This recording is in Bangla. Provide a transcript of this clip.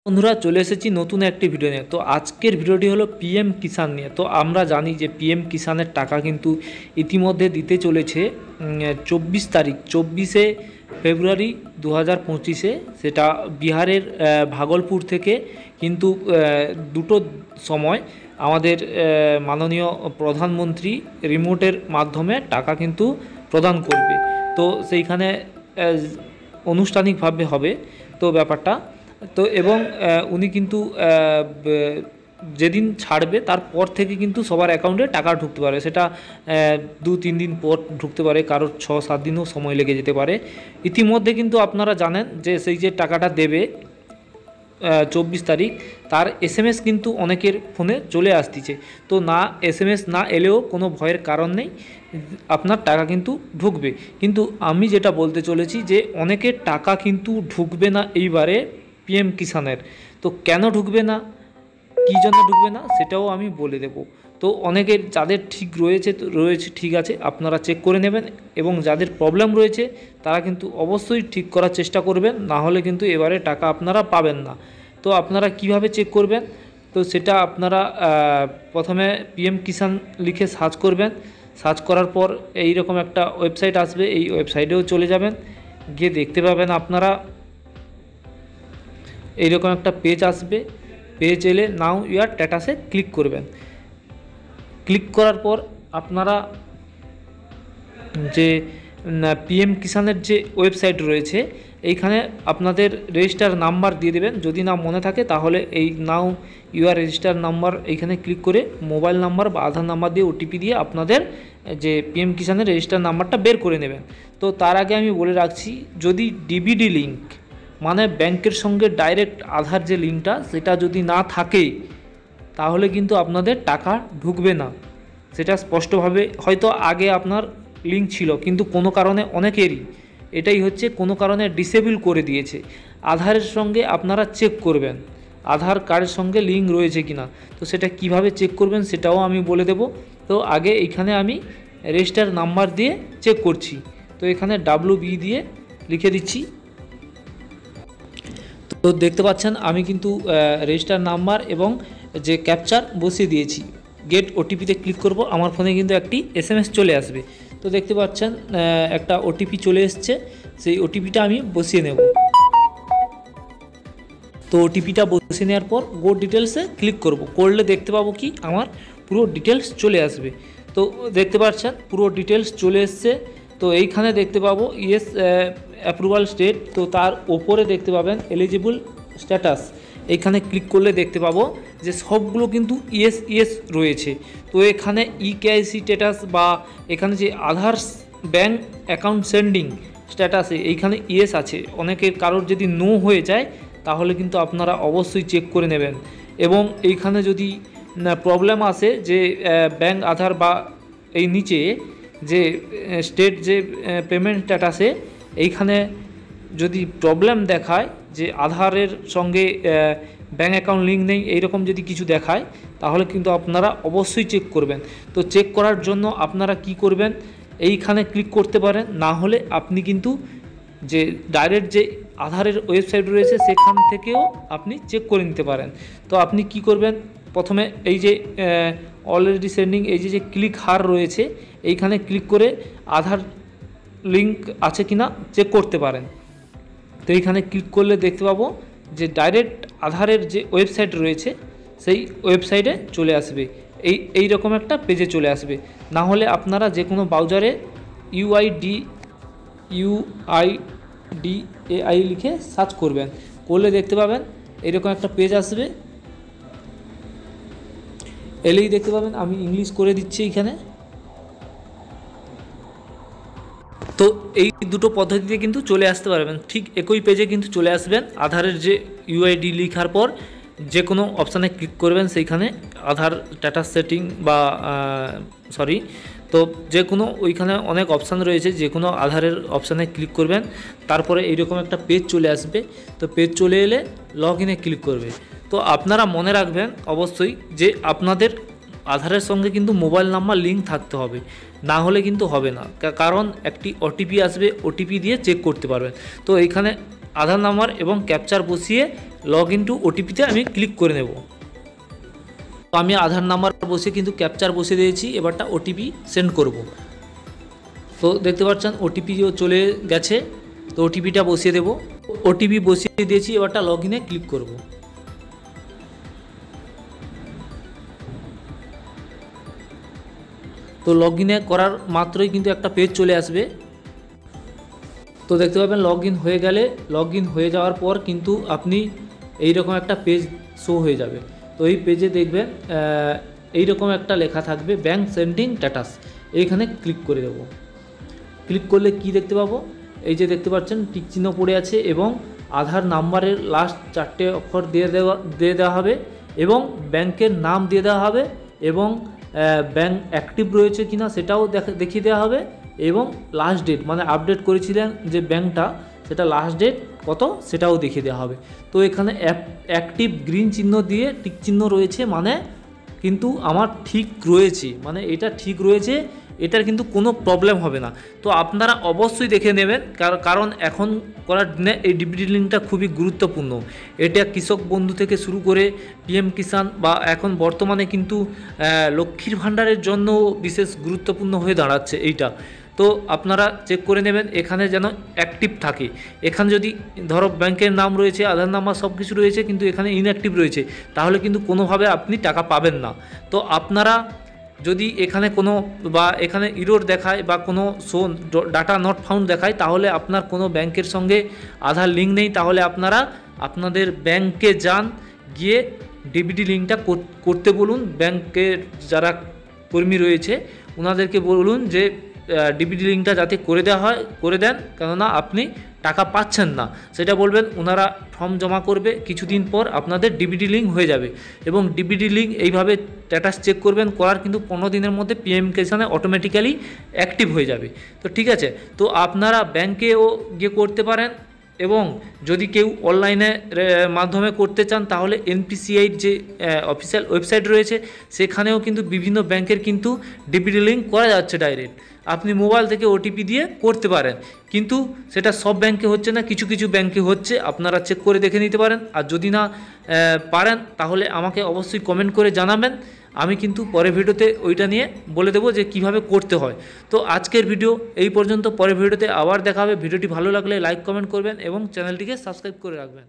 বন্ধুরা চলে এসেছি নতুন একটি ভিডিও নিয়ে। তো আজকের ভিডিওটি হলো পিএম কিষাণ নিয়ে। তো আমরা জানি যে পিএম কিষাণের টাকা কিন্তু ইতিমধ্যে দিতে চলেছে 24 তারিখ, 24শে ফেব্রুয়ারি 2025-এ। সেটা বিহারের ভাগলপুর থেকে কিন্তু দুটো সময় আমাদের মাননীয় প্রধানমন্ত্রী রিমোটের মাধ্যমে টাকা কিন্তু প্রদান করবে। তো সেইখানে আনুষ্ঠানিকভাবে হবে তো ব্যাপারটা। তো এবং উনি কিন্তু যেদিন ছাড়বে তারপর থেকে কিন্তু সবার অ্যাকাউন্টে টাকা ঢুকতে পারে। সেটা 2-3 দিন পর ঢুকতে পারে, কারোর 6-7 দিনও সময় লেগে যেতে পারে। ইতিমধ্যে কিন্তু আপনারা জানেন যে সেই যে টাকাটা দেবে 24 তারিখ, তার এসএমএস কিন্তু অনেকের ফোনে চলে আসতেছে। তো না, এসএমএস না এলেও কোনো ভয়ের কারণ নেই, আপনার টাকা কিন্তু ঢুকবে। কিন্তু আমি যেটা বলতে চলেছি যে অনেকের টাকা কিন্তু ঢুকবে না এইবারে পিএম কিষাণের। তো কেন ঢুকবে না, কী জন্য ঢুকবে না, সেটাও আমি বলে দেব। তো অনেকের যাদের ঠিক রয়েছে ঠিক আছে, আপনারা চেক করে নেবেন, এবং যাদের প্রবলেম রয়েছে তারা কিন্তু অবশ্যই ঠিক করার চেষ্টা করবেন, না হলে কিন্তু এবারে টাকা আপনারা পাবেন না। তো আপনারা কিভাবে চেক করবেন, তো সেটা আপনারা প্রথমে পিএম কিষাণ লিখে সার্চ করবেন। সার্চ করার পর এই রকম একটা ওয়েবসাইট আসবে, এই ওয়েবসাইটেও চলে যাবেন, গিয়ে দেখতে পাবেন আপনারা এইরকম একটা পেজ আসবে। পেজ এলে নাও ইউর স্ট্যাটাসে ক্লিক করবেন। ক্লিক করার পর আপনারা যে পিএম কিষাণের যে ওয়েবসাইট রয়েছে, এইখানে আপনাদের রেজিস্টার নাম্বার দিয়ে দেবেন। যদি না মনে থাকে তাহলে এই নাও ইউর রেজিস্টার নাম্বার এইখানে ক্লিক করে মোবাইল নাম্বার বা আধার নাম্বার দিয়ে ওটিপি দিয়ে আপনাদের যে পিএম কিষাণের রেজিস্টার নাম্বারটা বের করে নেবেন। তো তার আগে আমি বলে রাখছি, যদি ডিবিডি লিঙ্ক মানে ব্যাংকের সঙ্গে ডাইরেক্ট আধার যে লিঙ্কটা, সেটা যদি না থাকে তাহলে কিন্তু আপনাদের টাকা ঢুকবে না। সেটা স্পষ্টভাবে, হয়তো আগে আপনার লিঙ্ক ছিল কিন্তু কোনো কারণে অনেকেরই এটাই হচ্ছে, কোনো কারণে ডিসেবল করে দিয়েছে। আধারের সঙ্গে আপনারা চেক করবেন আধার কার্ডের সঙ্গে লিঙ্ক রয়েছে কিনা। তো সেটা কিভাবে চেক করবেন সেটাও আমি বলে দেব। তো আগে এইখানে আমি রেজিস্টার নাম্বার দিয়ে চেক করছি। তো এখানে WB দিয়ে লিখে দিচ্ছি। তো দেখতে পাচ্ছেন আমি কিন্তু রেজিস্টার নাম্বার এবং যে ক্যাপচার বসিয়ে দিয়েছি। গেট ওটিপিতে ক্লিক করব, আমার ফোনে কিন্তু একটি এসএমএস চলে আসবে। তো দেখতে পাচ্ছেন একটা ওটিপি চলে এসছে, সেই ওটিপিটা আমি বসিয়ে নেব। তো ওটিপিটা বসিয়ে নেওয়ার পর গো ডিটেলসে ক্লিক করলে দেখতে পাবো কি আমার পুরো ডিটেলস চলে আসবে। তো দেখতে পাচ্ছেন পুরো ডিটেলস চলে এসছে। তো এইখানে দেখতে পাবো ইয়েস অ্যাপ্রুভাল স্টেট। তো তার ওপরে দেখতে পাবেন এলিজিবল স্ট্যাটাস। এইখানে ক্লিক করলে দেখতে পাবো যে সবগুলো কিন্তু ইয়েস ইয়েস রয়েছে। তো এখানে ইকেআইসি স্ট্যাটাস বা এখানে যে আধার ব্যাঙ্ক অ্যাকাউন্ট সেন্ডিং স্ট্যাটাসে এইখানে ইয়েস আছে। অনেকের কারোর যদি নো হয়ে যায় তাহলে কিন্তু আপনারা অবশ্যই চেক করে নেবেন। এবং এইখানে যদি প্রবলেম আসে যে ব্যাঙ্ক আধার বা এই নিচে যে স্টেট যে পেমেন্ট স্ট্যাটাসে এইখানে যদি প্রবলেম দেখায় যে আধারের সঙ্গে ব্যাঙ্ক অ্যাকাউন্ট লিঙ্ক নেই, এইরকম যদি কিছু দেখায় তাহলে কিন্তু আপনারা অবশ্যই চেক করবেন। তো চেক করার জন্য আপনারা কি করবেন, এইখানে ক্লিক করতে পারেন, না হলে আপনি কিন্তু যে ডাইরেক্ট যে আধারের ওয়েবসাইট রয়েছে সেখান থেকেও আপনি চেক করে নিতে পারেন। তো আপনি কি করবেন, প্রথমে এই যে অলরেডি সেন্ডিং এই যে ক্লিক হার রয়েছে, এইখানে ক্লিক করে আধার লিঙ্ক আছে কিনা চেক করতে পারেন। তো এইখানে ক্লিক করলে দেখতে পাবো যে ডাইরেক্ট আধারের যে ওয়েবসাইট রয়েছে সেই ওয়েবসাইটে চলে আসবে, এই রকম একটা পেজে চলে আসবে। না হলে আপনারা যে কোনো ব্রাউজারে UIDAI লিখে সার্চ করলে দেখতে পাবেন এইরকম একটা পেজ আসবে। এলেই দেখতে পাবেন আমি ইংলিশ করে দিচ্ছি এইখানে। তো এই দুটো পদ্ধতিতে কিন্তু চলে আসতে পারবেন, ঠিক একই পেজে কিন্তু চলে আসবেন। আধারের যে UID লেখার পর যে কোনো অপশানে ক্লিক করবেন, সেইখানে আধার স্ট্যাটাস সেটিং বা তো যে কোনো ওইখানে অনেক অপশান রয়েছে, যে কোনো আধারের অপশানে ক্লিক করবেন। তারপরে এইরকম একটা পেজ চলে আসবে। তো পেজ চলে এলে লগ ইনে ক্লিক করবে। তো আপনারা মনে রাখবেন অবশ্যই যে আপনাদের আধারের সঙ্গে কিন্তু মোবাইল নাম্বার লিঙ্ক থাকতে হবে, না হলে কিন্তু হবে না। কারণ একটি ওটিপি আসবে, ওটিপি দিয়ে চেক করতে পারবেন। তো এইখানে আধার নাম্বার এবং ক্যাপচার বসিয়ে লগ ইন টু ওটিপিতে আমি ক্লিক করে নেব। তো আমি আধার নাম্বার বসিয়ে কিন্তু ক্যাপচার বসিয়ে দিয়েছি, এবারটা ওটিপি সেন্ড করব। তো দেখতে পাচ্ছেন ওটিপিও চলে গেছে। তো ওটিপিটা বসিয়ে দেব। ওটিপি বসিয়ে দিয়েছি, এবারটা লগ ইনে ক্লিক করব। তো লগ ইনে করার মাত্রই কিন্তু একটা পেজ চলে আসবে। তো দেখতে পাবেন লগ ইন হয়ে গেলে, লগ ইন হয়ে যাওয়ার পর কিন্তু আপনি এইরকম একটা পেজ শো হয়ে যাবে। তো এই পেজে দেখবেন এইরকম একটা লেখা থাকবে ব্যাঙ্ক সেন্ডিং স্ট্যাটাস, এইখানে ক্লিক করে দেব। ক্লিক করলে কি দেখতে পাবো, এই যে দেখতে পাচ্ছেন টিক চিহ্ন পড়ে আছে এবং আধার নাম্বারের লাস্ট 4টে অক্ষর দিয়ে দেওয়া হবে এবং ব্যাংকের নাম দিয়ে দেওয়া হবে এবং ব্যাংক অ্যাক্টিভ রয়েছে কিনা সেটাও দেখিয়ে দেওয়া হবে এবং লাস্ট ডেট মানে আপডেট করেছিলেন যে ব্যাংকটা, সেটা লাস্ট ডেট কত সেটাও দেখিয়ে দেওয়া হবে। তো এখানে অ্যাক্টিভ গ্রিন চিহ্ন দিয়ে টিক চিহ্ন রয়েছে, মানে কিন্তু আমার ঠিক রয়েছে, মানে এটা ঠিক রয়েছে, এটার কিন্তু কোনো প্রবলেম হবে না। তো আপনারা অবশ্যই দেখে নেবেন, কারণ এখন করার দিনে এই ডিবিটি লিঙ্কটা খুবই গুরুত্বপূর্ণ। এটা কৃষক বন্ধু থেকে শুরু করে পিএম কিষাণ বা এখন বর্তমানে কিন্তু লক্ষ্মীর ভাণ্ডারের জন্য বিশেষ গুরুত্বপূর্ণ হয়ে দাঁড়াচ্ছে এইটা। তো আপনারা চেক করে নেবেন এখানে যেন অ্যাক্টিভ থাকে। এখানে যদি ধরো ব্যাংকের নাম রয়েছে, আধার নাম্বার সব কিছু রয়েছে, কিন্তু এখানে ইনঅ্যাক্টিভ রয়েছে, তাহলে কিন্তু কোনোভাবে আপনি টাকা পাবেন না। তো আপনারা যদি এখানে কোনো বা এখানে ইরোর দেখায় বা কোনো শো ডাটা নট ফাউন্ড দেখায়, তাহলে আপনার কোনো ব্যাংকের সঙ্গে আধার লিঙ্ক নেই, তাহলে আপনারা আপনাদের ব্যাংকে যান, গিয়ে ডিবিটি লিঙ্কটা করতে বলুন। ব্যাংকের যারা কর্মী রয়েছে ওনাদেরকে বলুন যে ডিবিটি লিঙ্কটা যাতে করে দেওয়া হয়, করে দেন, কেননা আপনি টাকা পাচ্ছেন না সেটা বলবেন। ওনারা ফর্ম জমা করবে, কিছুদিন পর আপনাদের ডিবিটি লিঙ্ক হয়ে যাবে এবং ডিবিটি লিঙ্ক এইভাবে স্ট্যাটাস চেক করবেন, করার কিন্তু 15 দিনের মধ্যে পিএম কিষাণে অটোমেটিক্যালি অ্যাক্টিভ হয়ে যাবে। তো ঠিক আছে, তো আপনারা ব্যাংকেও গিয়ে করতে পারেন এবং যদি কেউ অনলাইনে মাধ্যমে করতে চান তাহলে এনপিসিআইর যে অফিসিয়াল ওয়েবসাইট রয়েছে সেখানেও কিন্তু বিভিন্ন ব্যাংকের কিন্তু ডিবিটি লিঙ্ক করা যাচ্ছে ডাইরেক্ট। আপনি মোবাইল থেকে ওটিপি দিয়ে করতে পারেন, কিন্তু সেটা সব ব্যাংকে হচ্ছে না, কিছু কিছু ব্যাংকে হচ্ছে। আপনারা চেক করে দেখে নিতে পারেন। আর যদি না পারেন তাহলে আমাকে অবশ্যই কমেন্ট করে জানাবেন, আমি কিন্তু পরের ভিডিওতে ওইটা নিয়ে বলে দেবো যে কিভাবে করতে হয়। তো আজকের ভিডিও এই পর্যন্ত, পরের ভিডিওতে আবার দেখা হবে। ভিডিওটি ভালো লাগলে লাইক কমেন্ট করবেন এবং চ্যানেলটিকে সাবস্ক্রাইব করে রাখবেন।